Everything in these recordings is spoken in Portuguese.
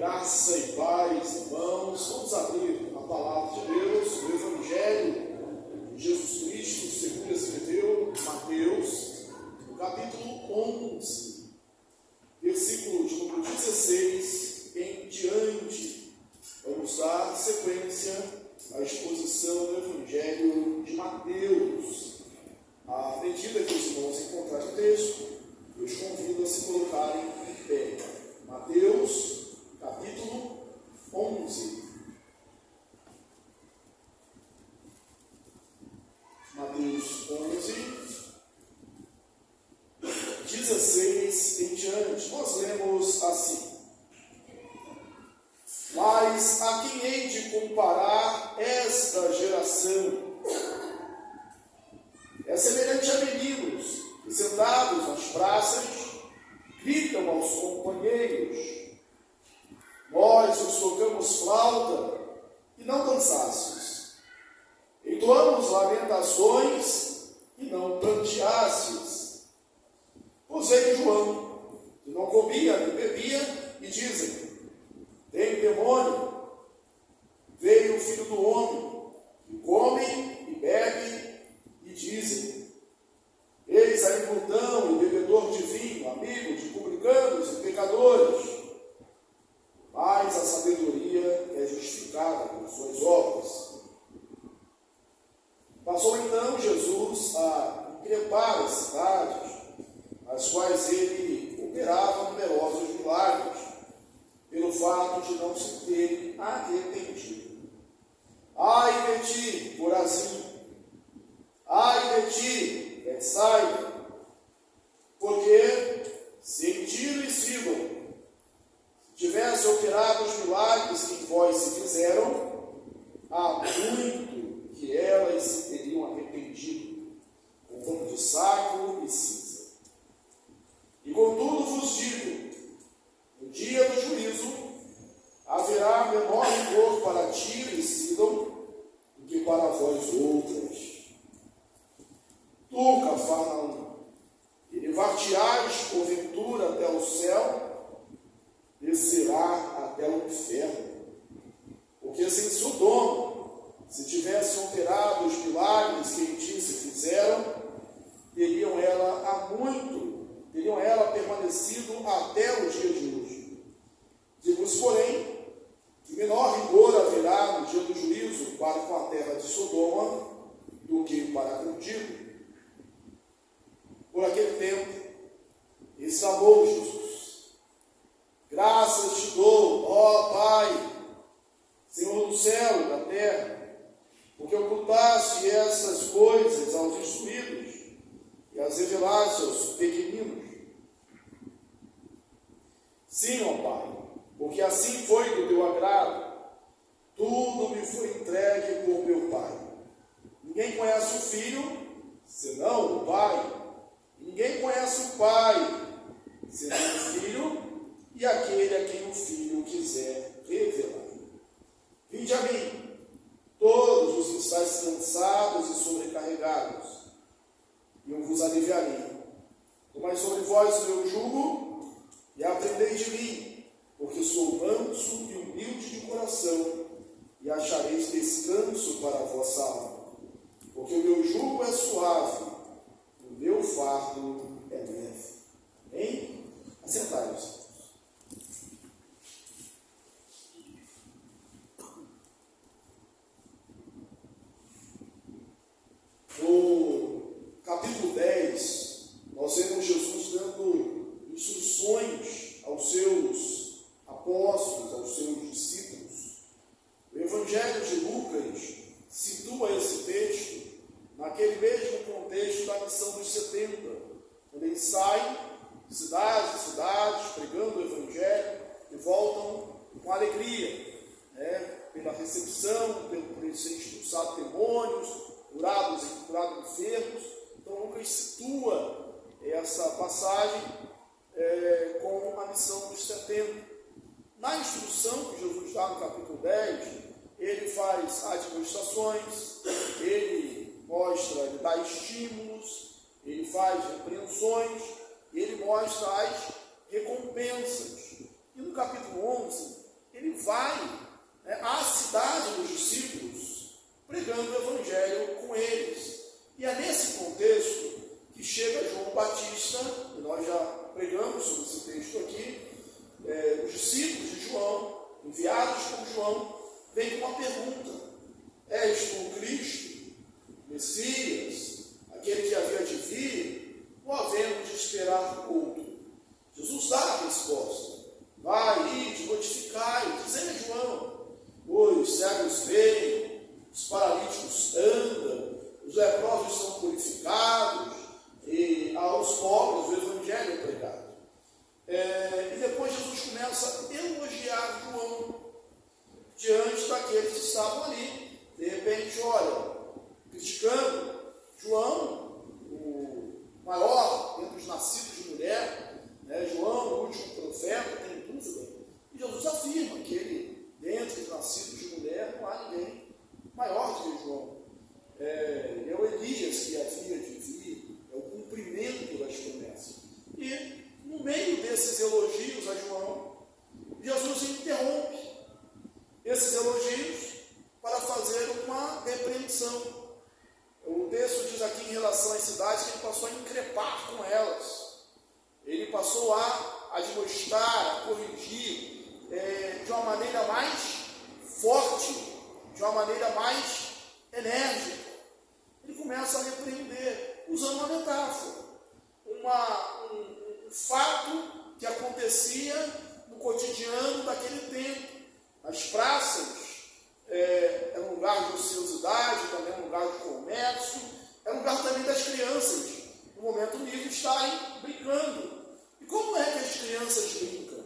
Graça e paz, irmãos. Vamos abrir a palavra de Deus, o Evangelho de Jesus Cristo, segundo escreveu Mateus, no capítulo 11, versículo de número 16 em diante. Vamos dar sequência à exposição do Evangelho de Mateus. À medida que os irmãos encontrarem o texto, eu os convido a se colocarem em pé. Mateus, capítulo 11. Mateus 11, 16 em diante. Nós lemos assim: Mas a quem hei de comparar esta geração? É semelhante a meninos que, sentados nas praças, gritam aos companheiros: Nós vos tocamos flauta e não dançastes, entoamos lamentações e não pranteastes. Pois veio João, que não comia nem bebia, e dizem: Tem demônio. Veio o Filho do Homem, que come e bebe, e dizem: Eis aí glutão e bebedor de vinho, amigo de publicanos e pecadores. Mas a sabedoria é justificada por suas obras. Passou então Jesus a increpar as cidades, as quais ele operava numerosos milagres, pelo fato de não se terem arrependido. Ai de ti, Corazim! Ai de ti, Betsaida! Porque se em Tiro e Sidom tivesse operado os milagres que em vós se fizeram, há muito que elas se teriam arrependido, com pano de saco e cinza. E contudo vos digo, no dia do juízo, haverá menor rigor para Tiro e Sidom do que para vós outras. Tu, Cafarnaum, elevar-te-ás porventura até o céu, descerá até o inferno. Porque se em Sodoma se tivessem operado os milagres que em ti se fizeram, teriam ela permanecido até o dia de hoje. Digo-vos, porém, que menor rigor haverá no dia do juízo para com a terra de Sodoma do que para contigo. Por aquele tempo, exclamou Jesus: Graças te dou, ó Pai, Senhor do céu e da terra, porque ocultaste essas coisas aos instruídos e as revelaste aos pequeninos. Sim, ó Pai, porque assim foi do teu agrado. Tudo me foi entregue por meu Pai. Ninguém conhece o Filho, senão o Pai. E ninguém conhece o Pai, senão o Filho, e aquele a quem o Filho quiser revelar. Vinde a mim, todos os que estáis cansados e sobrecarregados, e eu vos aliviarei. Tomai sobre vós o meu jugo, e aprendei de mim, porque sou manso e humilde de coração, e achareis descanso para a vossa alma. Porque o meu jugo é suave, o meu fardo é leve. Amém? Assentai-vos. No capítulo 10, nós vemos Jesus dando instruções aos seus apóstolos, aos seus discípulos. O Evangelho de Lucas situa esse texto naquele mesmo contexto da missão dos 70, quando eles saem de cidades em cidades, pregando o Evangelho, e voltam com alegria, pela recepção, por eles serem expulsados demônios, curados enfermos. Então Lucas situa essa passagem com a missão dos 70. Na instrução que Jesus dá no capítulo 10, ele faz admoestações, ele mostra, ele dá estímulos, ele faz repreensões, ele mostra as recompensas. E no capítulo 11, ele vai, à cidade dos discípulos, pregando o evangelho com eles. E é nesse contexto que chega João Batista, e nós já pregamos sobre esse texto aqui. Os discípulos de João, enviados por João, vêm com uma pergunta: és tu o Cristo, Messias, aquele que havia de vir, ou havemos de esperar outro? Jesus dá a resposta: vai, ide, notificai, dizei a João, os cegos veem, os paralíticos andam, os leprosos são purificados, e aos pobres o evangelho é pregado. E depois Jesus começa a elogiar João diante daqueles que estavam ali. De repente, olha, criticando João, o maior entre os nascidos de mulher, João, o último profeta, tem dúvida. E Jesus afirma que ele, dentre os nascidos de mulher, não há ninguém maior do que João. É o Elias que havia de vir, é o cumprimento das promessas. E no meio desses elogios a João, Jesus interrompe esses elogios para fazer uma repreensão. O texto diz aqui em relação às cidades que ele passou a increpar com elas. Ele passou a admoestar, a corrigir de uma maneira mais forte, de uma maneira mais enérgica. Ele começa a repreender, usando uma metáfora, um fato que acontecia no cotidiano daquele tempo. As praças era um lugar de ociosidade, também um lugar de comércio, era um lugar também das crianças, no momento livre, estarem brincando. E como é que as crianças brincam?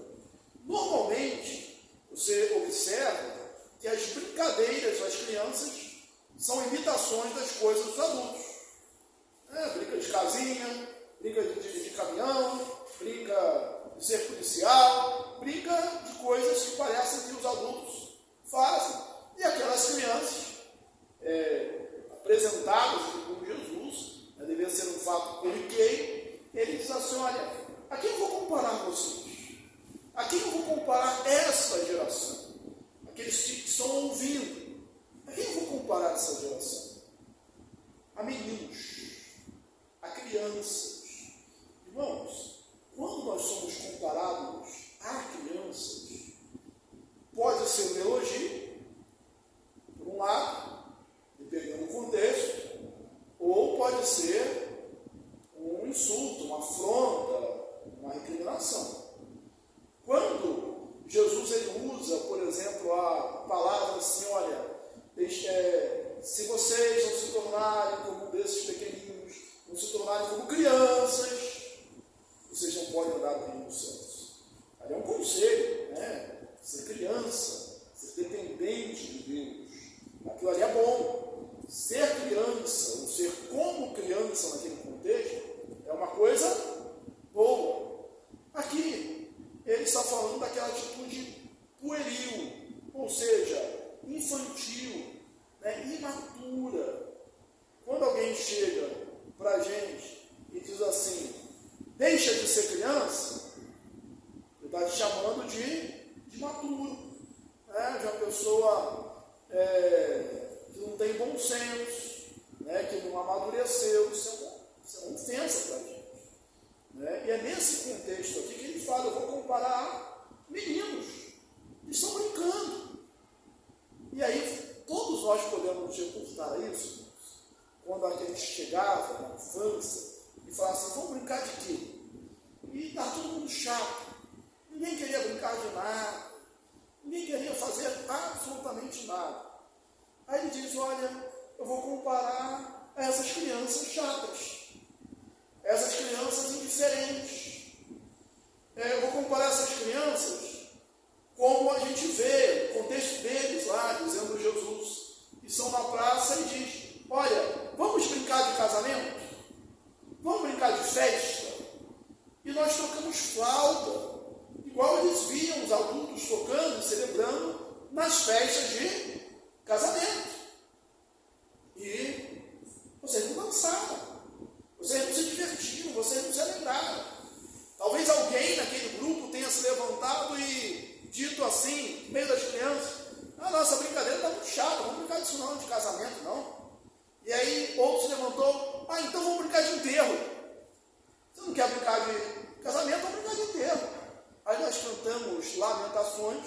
Normalmente, você observa que as brincadeiras das crianças são imitações das coisas dos adultos. Brinca de casinha, brinca de caminhão, brinca de ser policial, brinca de coisas que parecem que os adultos fazem. E aquelas crianças, apresentadas por Jesus, devia ser um fato corriqueiro, ele diz assim: olha, a quem eu vou comparar vocês? A quem eu vou comparar esta geração? Aqueles que estão ouvindo. A quem eu vou comparar essa geração? A meninos, a crianças. Irmãos, quando nós somos comparados a crianças, pode ser um elogio, por um lado, dependendo do contexto, ou pode ser um insulto, uma afronta, uma recriminação. Quando Jesus ele usa, por exemplo, a palavra assim: olha, se vocês não se tornarem como desses pequeninos, não se tornarem como crianças, vocês não podem andar no reino dos céus. Ali é um conselho, ser criança, ser dependente de Deus. Aquilo ali é bom. Ser criança, ou ser como criança naquele contexto, é uma coisa boa. Aqui, ele está falando daquela atitude pueril, ou seja, infantil, imatura. Quando alguém chega para a gente e diz assim: deixa de ser criança, ele está te chamando de maturo, de uma pessoa que não tem bom senso, que não amadureceu. Isso é uma ofensa para a gente. E é nesse contexto aqui que ele fala: eu vou comparar meninos que estão brincando. E aí, todos nós podemos reportar a isso, quando a gente chegava na infância e falava assim: vamos brincar de quê? E está todo mundo chato, ninguém queria brincar de nada, ninguém queria fazer absolutamente nada. Aí ele diz: olha, eu vou comparar a essas crianças chatas, essas crianças indiferentes. Eu vou comparar essas crianças como a gente vê o contexto deles lá, dizendo Jesus, que são na praça e diz: olha, vamos brincar de casamento? Vamos brincar de festa? E nós tocamos flauta, igual eles viam os adultos tocando e celebrando nas festas de casamento. E vocês não dançaram, vocês não se divertiram, vocês não se alegraram. Talvez alguém naquele grupo tenha se levantado e dito assim, no meio das crianças: "Ah, nossa brincadeira está muito chata, vamos brincar disso não, de casamento não." E aí outro se levantou: "Ah, então vamos brincar de enterro. Você não quer brincar de casamento, vamos brincar de enterro." Aí nós cantamos Lamentações,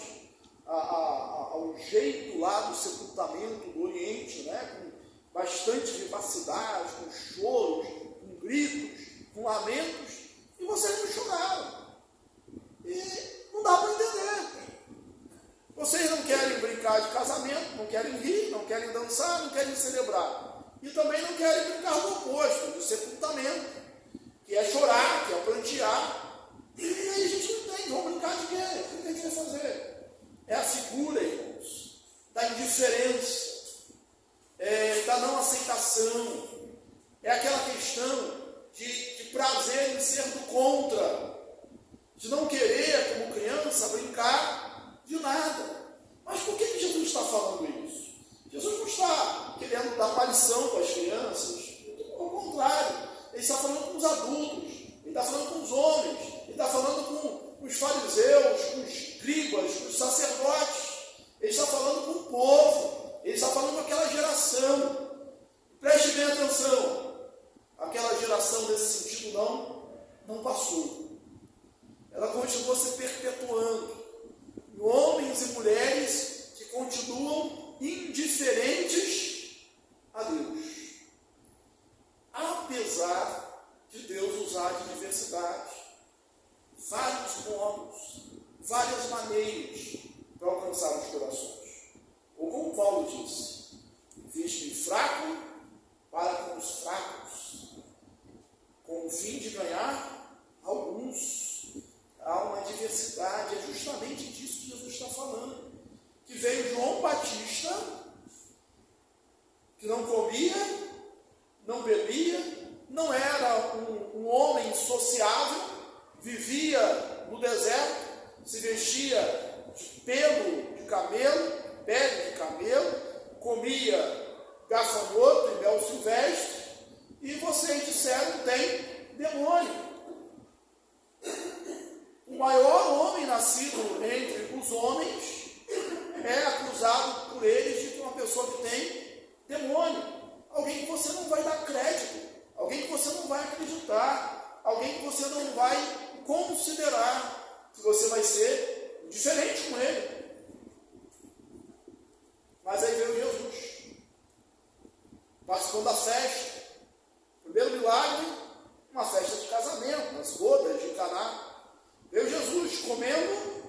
ao jeito lá do sepultamento do Oriente, né? Com bastante vivacidade, com choros, com gritos, com lamentos, e vocês não choraram. E não dá para entender. Vocês não querem brincar de casamento, não querem rir, não querem dançar, não querem celebrar. E também não querem brincar do oposto, do sepultamento, que é chorar, que é prantear. E aí a gente não tem, vamos brincar de quê? O que a gente vai fazer? É a figura, irmãos, da indiferença, da não aceitação. É aquela questão de prazer em ser do contra, de não querer, como criança, brincar de nada. Mas por que Jesus está falando isso? Jesus não está querendo dar uma lição para as crianças, ao contrário, ele está falando com os adultos, ele está falando com os homens, ele está falando com os fariseus, com os escribas, com os sacerdotes, ele está falando com o povo, ele está falando com aquela geração. Preste bem atenção, aquela geração nesse sentido não passou. Ela continuou se perpetuando. Homens e mulheres que continuam indiferentes a Deus. Apesar de Deus usar de diversidade, vários modos, várias maneiras para alcançar os corações. Ou como Paulo disse: "Fiz-me fraco para com os fracos, com o fim de ganhar alguns." Há uma diversidade, é justamente disso que Jesus está falando. Que veio João Batista, que não comia, não bebia, não era um homem sociável, vivia no deserto, se vestia de pelo de camelo, pele de camelo, comia gafanhoto e mel silvestre, e vocês disseram: tem demônio. O maior homem nascido entre os homens é acusado por eles de que uma pessoa que tem demônio, alguém que você não vai dar crédito, alguém que você não vai acreditar, alguém que você não vai considerar, que você vai ser diferente com ele. Mas aí veio Jesus, participando da festa. Primeiro milagre, uma festa de casamento, nas bodas de Caná. Veio Jesus comendo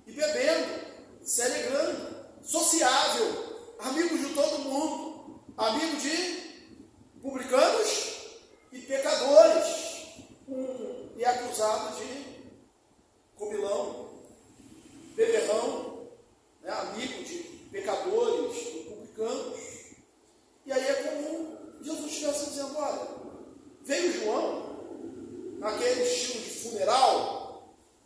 e bebendo, se alegrando, sociável, amigo de todo mundo, amigo de publicanos e pecadores, e acusado de comilão, beberrão, né, amigo de pecadores e publicanos. E aí é como Jesus estivesse dizendo: olha, veio João, naquele estilo de funeral,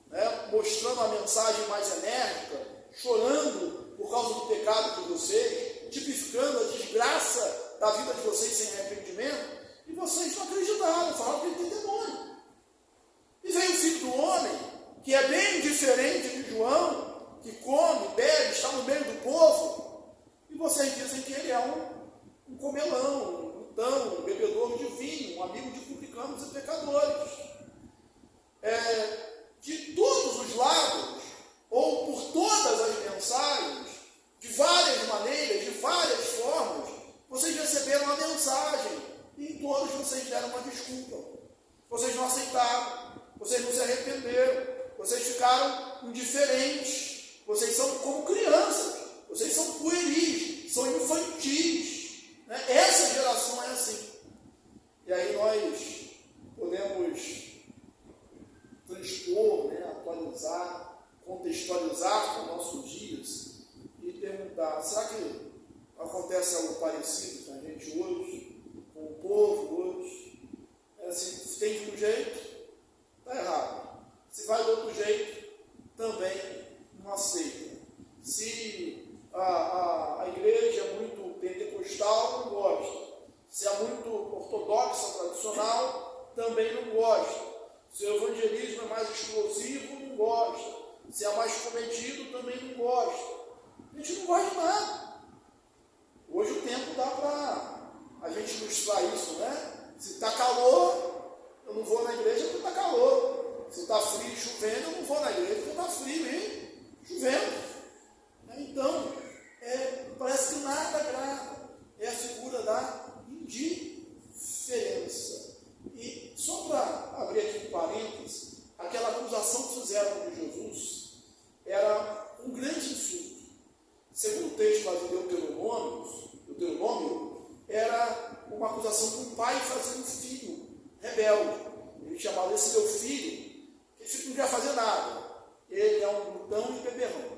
né, mostrando a mensagem mais enérgica, chorando por causa do pecado de vocês, tipificando a desgraça da vida de vocês sem arrependimento, e vocês não acreditaram, falaram que ele tem demônio. E veio o Filho do Homem, que é bem diferente de João, que come, bebe, está no meio do povo, e vocês dizem que ele é um comelão, um glutão, um bebedor de vinho, um amigo de publicanos e pecadores. De todos os lados, ou por todas as mensagens, de várias maneiras, de várias formas, vocês receberam a mensagem, e em todos vocês deram uma desculpa. Vocês não aceitaram, vocês não se arrependeram, vocês ficaram indiferentes, vocês são como crianças, vocês são pueris, são infantis, né? Essa geração é assim. E aí nós podemos transpor, né, atualizar, contextualizar com nossos dias e perguntar: será que acontece algo parecido com a gente hoje, com o povo hoje? Se tem de um jeito, está errado. Se vai do outro jeito, também não aceita. Se a igreja é muito pentecostal, não gosta. Se é muito ortodoxa, tradicional, também não gosta. Se o evangelismo é mais explosivo, não gosta. Se é mais comedido, também não gosta. A gente não gosta de nada. Hoje o tempo dá para a gente ilustrar isso, né? Se está calor, eu não vou na igreja porque está calor. Se está frio e chovendo, eu não vou na igreja porque está frio e chovendo. Então, parece que nada agrada. É a figura da indiferença. E só para abrir aqui um parênteses, aquela acusação que fizeram de Jesus era um grande insulto. Segundo o texto lá de Deuteronômio, era uma acusação de um pai fazendo um filho rebelde. Ele chamava esse meu filho, que esse filho não quer fazer nada. Ele é um glutão e beberrão.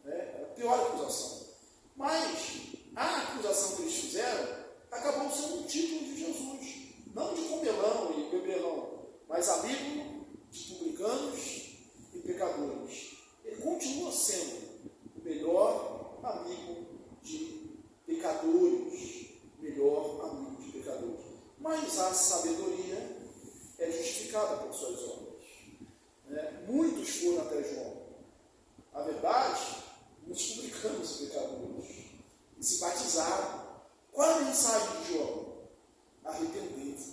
É a pior acusação. Mas a acusação que eles fizeram acabou sendo um título de Jesus. Não de comelão e beberrão, mas amigo de publicanos e pecadores. Ele continua sendo o melhor amigo de pecadores. Melhor amigo de pecadores. Mas a sabedoria é justificada por suas obras. Muitos foram até João. A verdade, muitos publicanos e pecadores. E se batizaram. Qual é a mensagem de João? Arrependei-vos.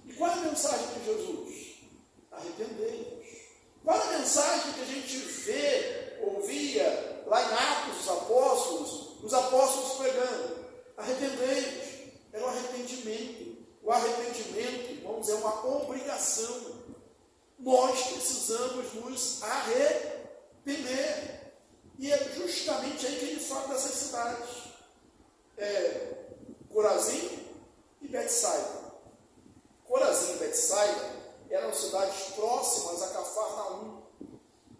E qual é a mensagem de Jesus? Arrependei-vos. Qual é a mensagem que a gente ouvia lá em Atos dos Apóstolos, os apóstolos pregando? Arrependei-vos. Era o arrependimento. O arrependimento, irmãos, é uma obrigação. Nós precisamos nos arrepender. E é justamente aí que ele fala dessas cidades. Corazim e Betsaida. Corazim e Betsaida eram cidades próximas a Cafarnaum.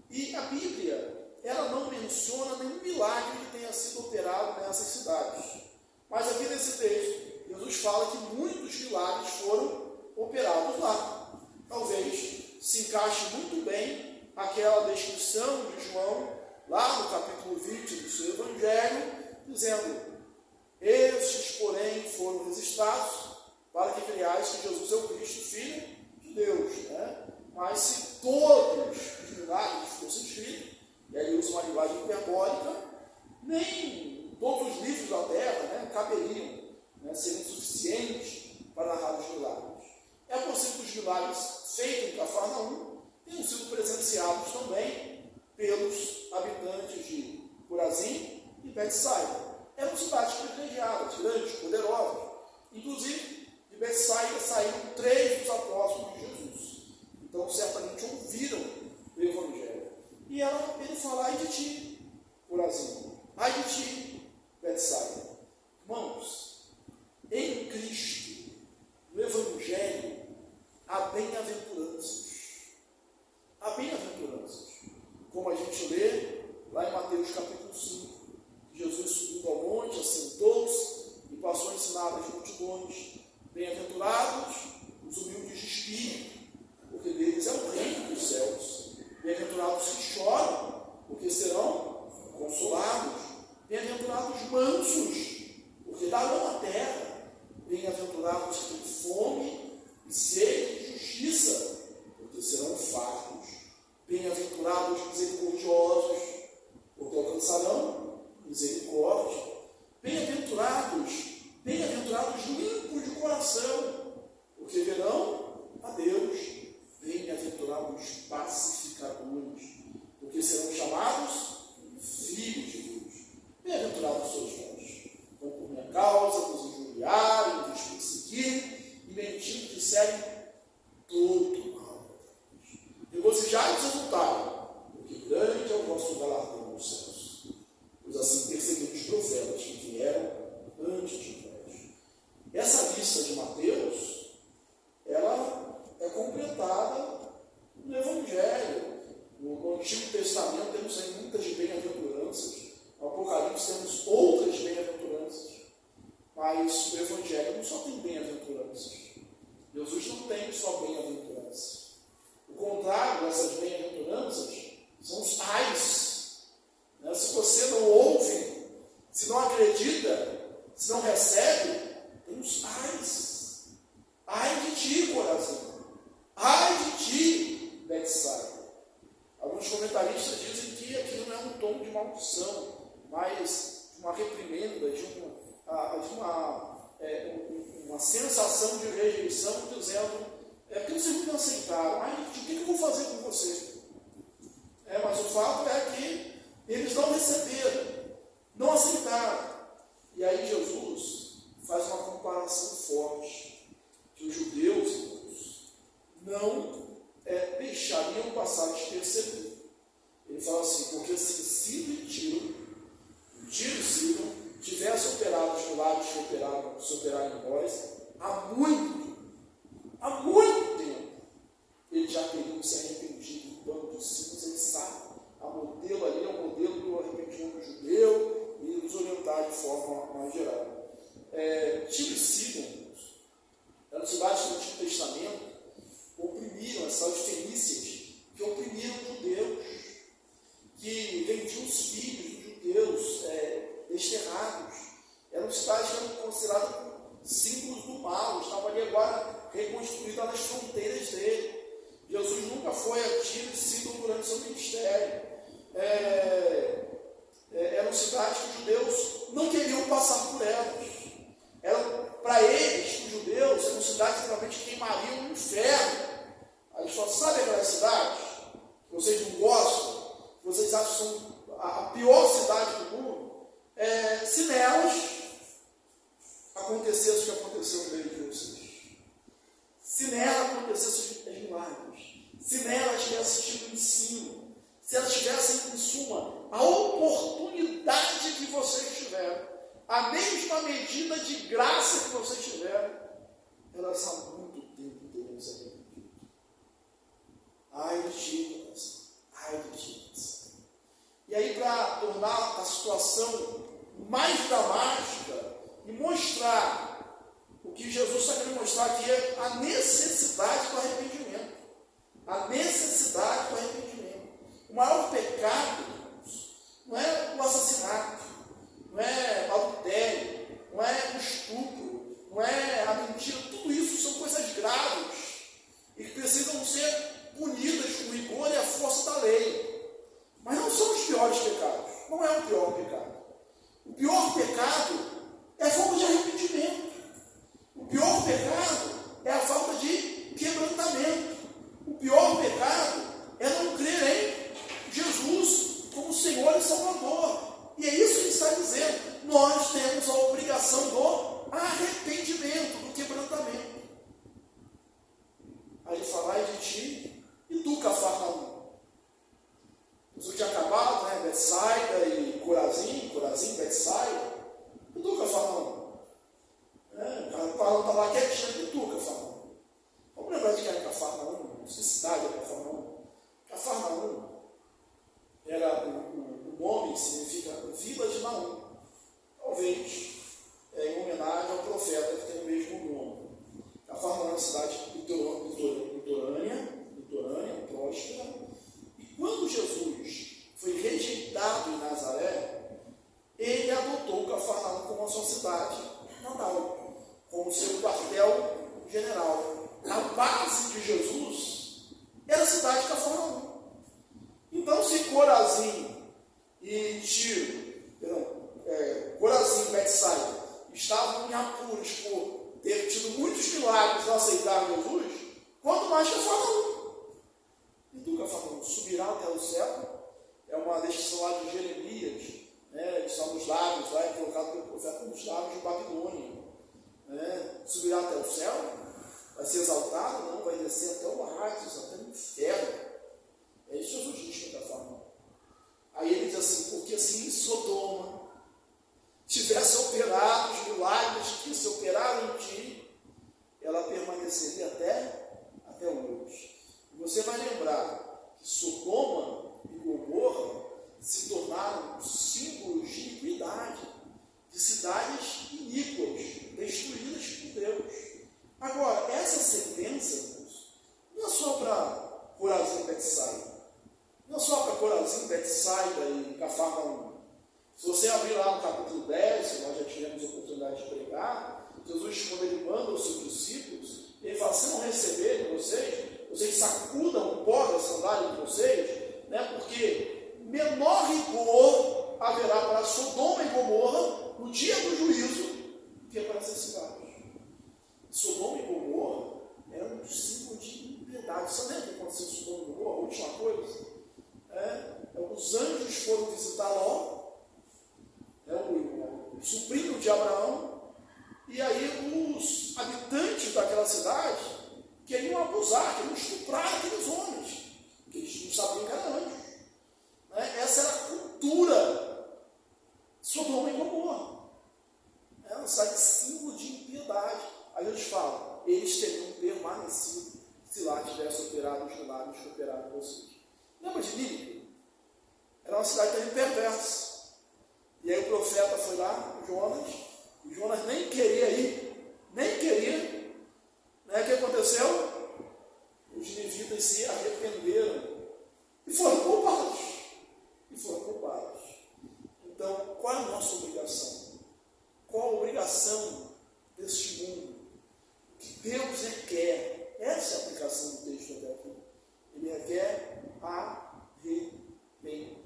E a Bíblia, ela não menciona nenhum milagre que tenha sido operado nessas cidades. Mas aqui nesse texto, Jesus fala que muitos milagres foram operados lá. Talvez se encaixe muito bem aquela descrição de João, lá no capítulo 20 do seu Evangelho, dizendo: estes, porém, foram registrados para que creiais que Jesus é o Cristo, Filho de Deus. Mas se todos os milagres fossem escritos, e aí usa uma linguagem hiperbólica, nem todos os livros da terra caberiam, seriam suficientes para narrar os milagres. É possível que os milagres feitos em Cafarnaum tenham sido presenciados também pelos habitantes de Corazim e Betsaida. Eram cidades privilegiadas, grandes, poderosas. Inclusive, de Betsaida saíram 3 dos apóstolos de Jesus. Então, certamente ouviram o Evangelho. E ele fala: ai de ti, Corazim, ai de ti, Betsaida. Irmãos, em Cristo, no Evangelho, há bem-aventuranças. Há bem-aventuranças. Como a gente lê lá em Mateus capítulo 5. Jesus subindo ao monte, assentou-se e passou a ensinar as multidões. Bem-aventurados os humildes de espírito, porque deles é o reino dos céus. Bem-aventurados que choram, porque serão consolados. Bem-aventurados mansos, porque darão a terra. Bem-aventurados que têm fome e sede de justiça, porque serão fartos. Bem-aventurados misericordiosos, porque alcançarão misericórdia. Bem-aventurados limpos de coração, porque verão a Deus. Bem-aventurados pacificadores, porque serão chamados filhos de Deus. Bem-aventurados sois vós, quando por minha causa vos injuriarem, vos perseguirem e mentindo disserem todo mal. Regozijai-vos e exultai, porque grande é o vosso galardão nos céus. Pois assim perseguiram os profetas que vieram antes de nós. Essa lista de Mateus, ela é completada no Evangelho. No Antigo Testamento temos aí muitas bem-aventuranças. No Apocalipse temos outras bem-aventuranças. Mas o Evangelho não só tem bem-aventuranças. Jesus não tem só bem-aventuranças. O contrário dessas bem-aventuranças são os ais. Se você não ouve, se não acredita, se não recebe, tem os ais. Ai de ti, Corazim. Ai de ti, Betsaida. Alguns tom de maldição, mas de uma reprimenda, de uma sensação de rejeição, dizendo, porque vocês não me aceitaram, o que eu vou fazer com você? Mas o fato é que eles não receberam, não aceitaram. E aí Jesus faz uma comparação forte, que os judeus, irmãos, não deixariam passar despercebido. Ele fala assim, porque se Ciro e Tiro e Sidom tivessem operado os milagres que se operaram em nós, há muito tempo, eles já teriam se arrependido do bando de discípulos. Eles sabem, a modelo ali é o modelo do arrependimento judeu e nos orientar de forma mais geral. Tiro e Sidom eram cidades do Antigo Testamento, oprimiram as cidades fenícias, que oprimiram os judeus, que vendiam os filhos dos judeus desterrados. Eram cidades que eram consideradas símbolos do mal, estavam ali agora reconstruídas nas fronteiras dele. Jesus nunca foi a Tiro e Sidom durante seu ministério. Eram cidades que os judeus não queriam passar por elas. Para eles, os judeus, eram cidades que realmente queimariam no inferno. Aí eles falam, sabe aquelas cidades que vocês não gostam, que vocês acham que são a pior cidade do mundo? Se nelas acontecesse o que aconteceu no meio de vocês, se nela acontecesse os milagres, se nela tivesse tido ensino, se elas tivessem, em suma, a oportunidade que vocês tiveram, a mesma medida de graça que vocês tiveram, elas há muito tempo teriam se arrependido. Ai de Tiras. E aí, para tornar a situação mais dramática e mostrar o que Jesus está querendo mostrar aqui, é a necessidade do arrependimento. A necessidade do arrependimento. O maior pecado, irmãos, não é o assassinato, não é o adultério, não é o estupro, não é a mentira. Tudo isso são coisas graves e que precisam ser punidas com rigor e a força da lei. Mas não são os piores pecados. Não é o pior pecado. O pior pecado é a falta de arrependimento. O pior pecado é a falta de quebrantamento. O pior pecado é não crer em Jesus como Senhor e Salvador. E é isso que ele está dizendo. Nós temos a obrigação do arrependimento, do quebrantamento. Aí ele fala, ai de ti e tu, Cafarnaum. Jesus tinha acabado, Betsaida e Corazim, Betsaida. E tu, Cafarnaum? Cafarnaum está lá quietinho. E tu, Cafarnaum? Vamos lembrar de que era Cafarnaum? Que cidade é Cafarnaum? Cafarnaum era o nome que significa Vila de Naum. Talvez em homenagem ao profeta que tem o mesmo nome. Cafarnaum é uma cidade litorânea, próspera. E quando Jesus foi rejeitado em Nazaré, ele adotou Cafarnaum como a sua cidade natal, como seu quartel-general. A base de Jesus era a cidade de Cafarnaum. Então, se Corazim e Corazim e Betsaida estavam em apuros por ter tido muitos milagres e não aceitaram Jesus, quanto mais Cafarnaum. E tu, Cafarnaum, subirá até o céu? É uma descrição lá de Jeremias, que são os lábios, lá é colocado pelo profeta nos lábios de Babilônia. Subirá até o céu? Vai ser exaltado? Não, vai descer até o Hades, até o inferno. É isso que Jesus diz para Cafarnaum. Aí ele diz assim, porque se Sodoma tivesse operado os milagres que se operaram em ti, ela permaneceria até hoje. E você vai lembrar que Sodoma e Gomorra se tornaram símbolos de iniquidade, de cidades iníquas, destruídas por Deus. Agora, essa sentença, não é só para Corazim e Betsaida, não é só para Corazim, Betsaida e Cafarnaum. Se você abrir lá no capítulo 10, nós já tivemos a oportunidade de pregar, Jesus, quando ele manda os seus discípulos, ele fala, se não receberem vocês sacudam o pó da sandália de vocês, porque menor rigor haverá para Sodoma e Gomorra no dia do juízo que para essas cidades. Sodoma e Gomorra eram um símbolo de impiedade. Você lembra o que aconteceu em Sodoma e Gomorra? A última coisa? Os anjos foram visitar Ló, o sobrinho de Abraão, e aí os habitantes daquela cidade queriam abusar, queriam estuprar aqueles homens, que eles não sabiam que eram anjos. Essa era a cultura de Sodoma e Gomorra. Ela sai de símbolo de impiedade. Aí eles falam, eles teriam permanecido se lá tivesse operado os milagres que operaram em vocês. Lembra de Nínive? Era uma cidade também perversa. E aí o profeta foi lá, e Jonas nem queria ir, nem queria. O que aconteceu? Os ninivitas se arrependeram e foram culpados. Então, qual é a nossa obrigação? Qual a obrigação deste mundo? O que Deus requer? Essa é a aplicação do texto até aqui. Ele requer arrependimento.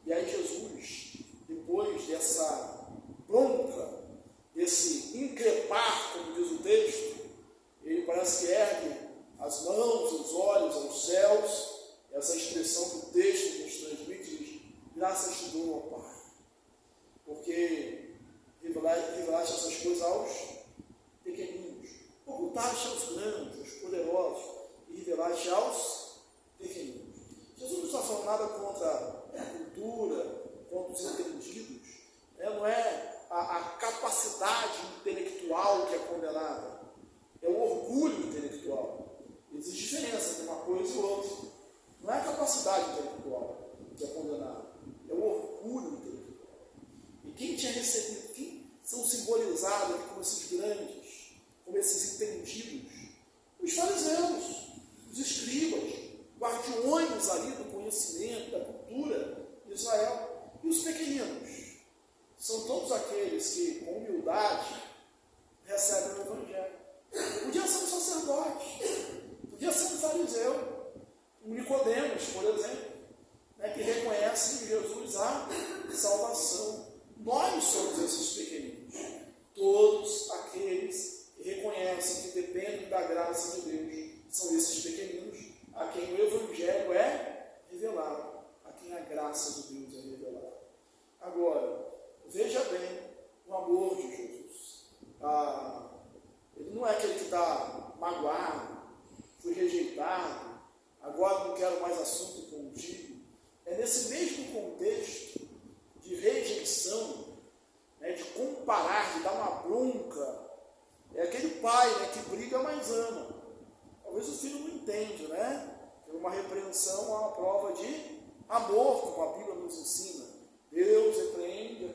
E aí Jesus, depois dessa bronca, desse increpar, como diz o texto, ele parece que ergue as mãos, os olhos aos céus. Essa expressão que o texto nos transmite diz: graças te dou, ó Pai, porque revelaste essas coisas aos pequeninos, ocultaste aos grandes, aos poderosos, e revelaste aos pequeninos. Jesus não está falando nada contra a cultura, contra os entendidos, não é a capacidade intelectual que é condenada, é o orgulho intelectual. Existe diferença entre uma coisa e outra. Não é a capacidade intelectual que é condenada, é o orgulho intelectual. E quem tinha recebido, quem são simbolizados aqui como esses grandes, como esses entendidos? Os fariseus, os escribas, guardiões ali do conhecimento, da cultura de Israel. E os pequeninos são todos aqueles que, com humildade, recebem o Evangelho. Podia ser um sacerdote, podia ser um fariseu, um Nicodemos, por exemplo, que reconhece em Jesus a salvação. Nós somos esses pequeninos. Todos aqueles que reconhecem que dependem da graça de Deus são esses pequeninos a quem o Evangelho é revelado, a quem a graça de Deus é revelada. Agora, veja bem o amor de Jesus. Ele não é aquele que está magoado, foi rejeitado, agora não quero mais assunto contigo. É nesse mesmo contexto de rejeição, de comparar, de dar uma bronca. É aquele pai que briga, mas ama. Talvez o filho não entende, Uma repreensão é uma prova de amor, como a Bíblia nos ensina. Deus repreende a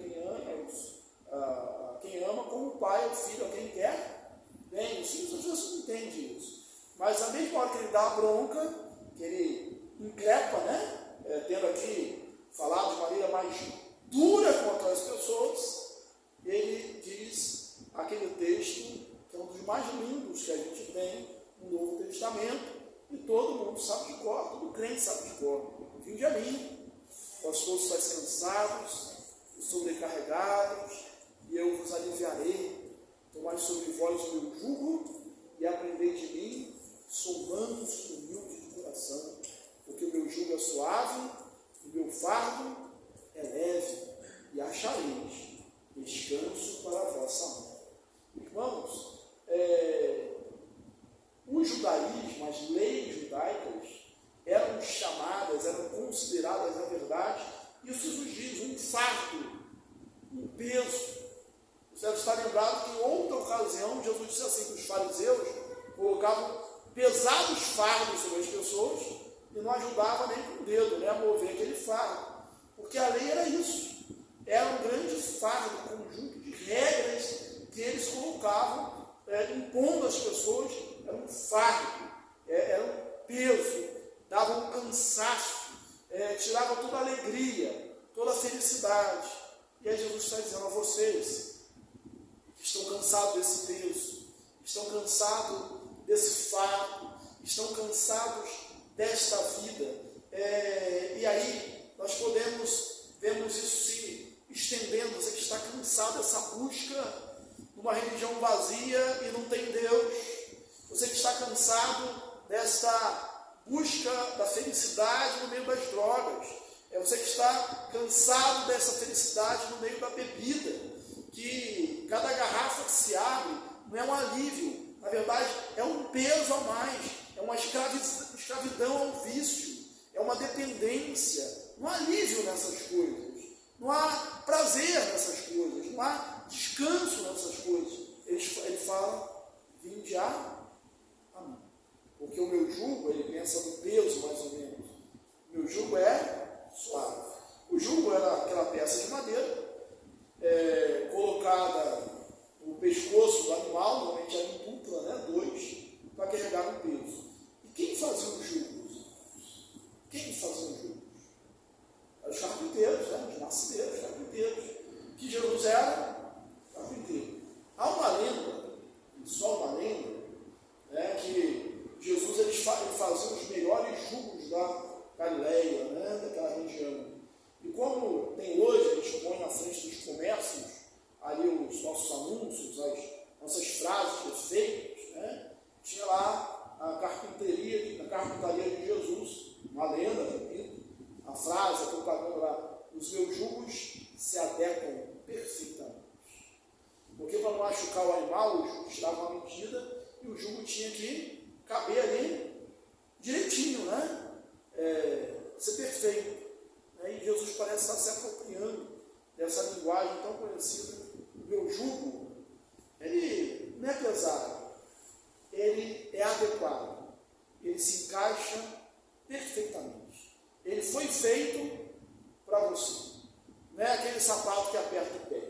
quem ama, como o pai ao filho, a quem quer bem. Os filhos às vezes não entendem isso. Mas na mesma hora que ele dá a bronca, que ele increpa, tendo aqui falado de maneira mais dura contra as pessoas, ele diz aquele texto que é um dos mais lindos que a gente tem no Novo Testamento, e todo mundo sabe de cor, todo crente sabe de cor. Vinde a mim, vós todos estáis cansados e sobrecarregados, e eu vos aliviarei. Tomai sobre vós o meu jugo e aprendei de mim, sou manso e humilde de coração, porque o meu jugo é suave e o meu fardo é leve, e achareis descanso para a vossa alma. Irmãos, o judaísmo, as leis judaicas, eram chamadas, eram consideradas, na verdade, isso nos diz, um fardo, um peso. Você deve estar lembrado que em outra ocasião, Jesus disse assim, que os fariseus colocavam pesados fardos sobre as pessoas e não ajudava nem com o dedo, a mover aquele fardo. Porque a lei era isso. Era um grande fardo, um conjunto de regras que eles colocavam, impondo às pessoas. Era um fardo, era um peso, dava um cansaço, tirava toda a alegria, toda a felicidade. E aí Jesus está dizendo a vocês que estão cansados desse peso, estão cansados desse fardo, estão cansados desta vida. E aí nós vemos isso se estendendo. Você que está cansado dessa busca numa religião vazia e não tem Deus. Você que está cansado desta busca da felicidade no meio das drogas. Você que está cansado dessa felicidade no meio da bebida, que cada garrafa que se abre não é um alívio, na verdade é um peso a mais, é uma escravidão ao vício, é uma dependência. Não há alívio nessas coisas, não há prazer nessas coisas, não há descanso nessas coisas. Ele fala: vinde a mim. Porque o meu jugo, ele pensa no peso mais ou menos. O meu jugo é suave. O jugo era aquela peça de madeira colocada no pescoço do animal, normalmente era em dupla, né, 2, para carregar um peso. E quem fazia os jugos? Quem fazia os jugos? Eram os carpinteiros, né, os marceneiros, os carpinteiros, que Jesus era carpinteiro. Há uma lenda, e só uma lenda, né, que Jesus ele fazia os melhores jugos da Galileia, né, daquela região. E como tem hoje, a gente põe na frente dos comércios ali os nossos anúncios, as nossas frases de efeitos, né? Tinha lá a carpintaria de Jesus, uma lenda, repito, a frase, a propaganda lá: os meus jugos se adequam perfeitamente. Porque para não machucar o animal, o jugo tirava uma medida e o jugo tinha que caber ali direitinho, né? Ser perfeito. E Jesus parece estar se apropriando dessa linguagem tão conhecida. O meu jugo, ele não é pesado, ele é adequado, ele se encaixa perfeitamente. Ele foi feito para você. Não é aquele sapato que aperta o pé,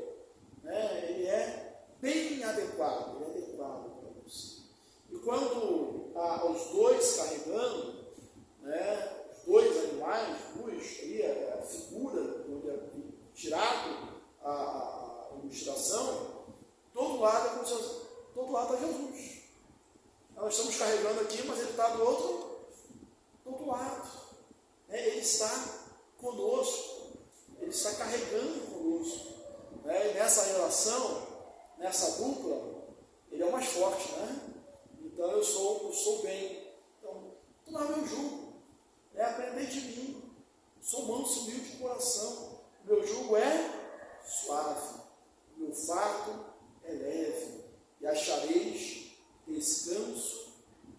né? Ele é bem adequado, ele é adequado para você. E quando os dois carregando, né, os dois animais, ali a figura onde é tirado a ilustração, todo lado está Jesus. Nós estamos carregando aqui, mas ele está do outro lado. Ele está conosco, ele está carregando conosco. E nessa relação, nessa dupla, ele é o mais forte, né? Então eu sou bem. Então, tu não é meu jugo. Aprender de mim. Sou manso e humilde de coração. Meu jugo é suave. Meu fardo é leve. E achareis descanso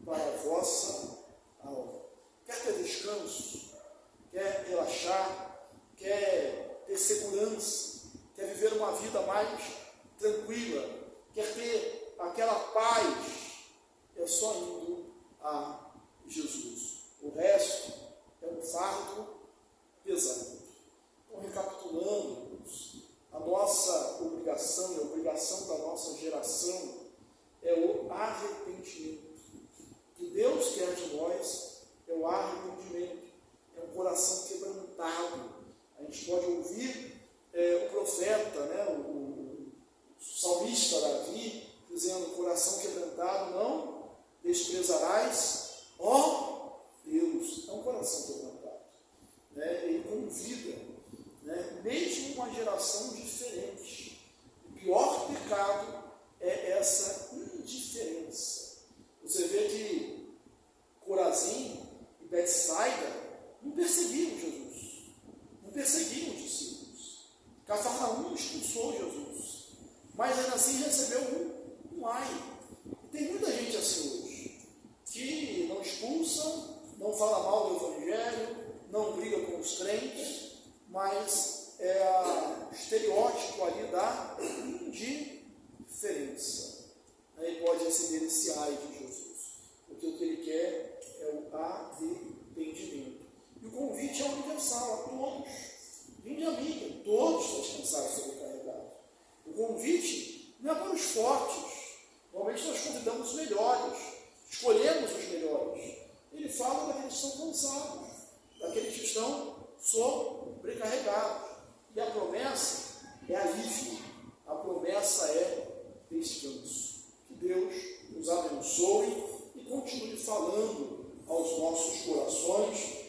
para a vossa alma. Quer ter descanso? Quer relaxar? Quer ter segurança? Quer viver uma vida mais tranquila? Quer ter aquela paz? É só indo a Jesus. O resto é um fardo pesado. Então, recapitulando, a nossa obrigação e a obrigação da nossa geração é o arrependimento. O que Deus quer de nós é o arrependimento, é um coração quebrantado. A gente pode ouvir o profeta, né, o salmista Davi, dizendo: coração quebrantado não desprezarás, ó Deus. É um coração quebrantado. Ele convida, mesmo uma geração diferente. O pior pecado é essa indiferença. Você vê que Corazim e Betsaida não perseguiam Jesus, não perseguiam os discípulos. Cafarnaum expulsou Jesus, mas ainda assim recebeu um ai. Tem muita gente assim hoje, que não expulsam, não fala mal do Evangelho, não briga com os crentes, mas é o estereótipo ali da indiferença. Ele pode receber esse ai de Jesus, porque o que ele quer é o arrependimento. E o convite é universal a todos. Vinde a mim, todos estão descansados e sobrecarregados. O convite não é para os fortes. Normalmente nós convidamos os melhores, escolhemos os melhores. Ele fala daqueles que estão cansados, daqueles que estão sobrecarregados. E a promessa é alívio, a promessa é descanso. Que Deus nos abençoe e continue falando ao aos nossos corações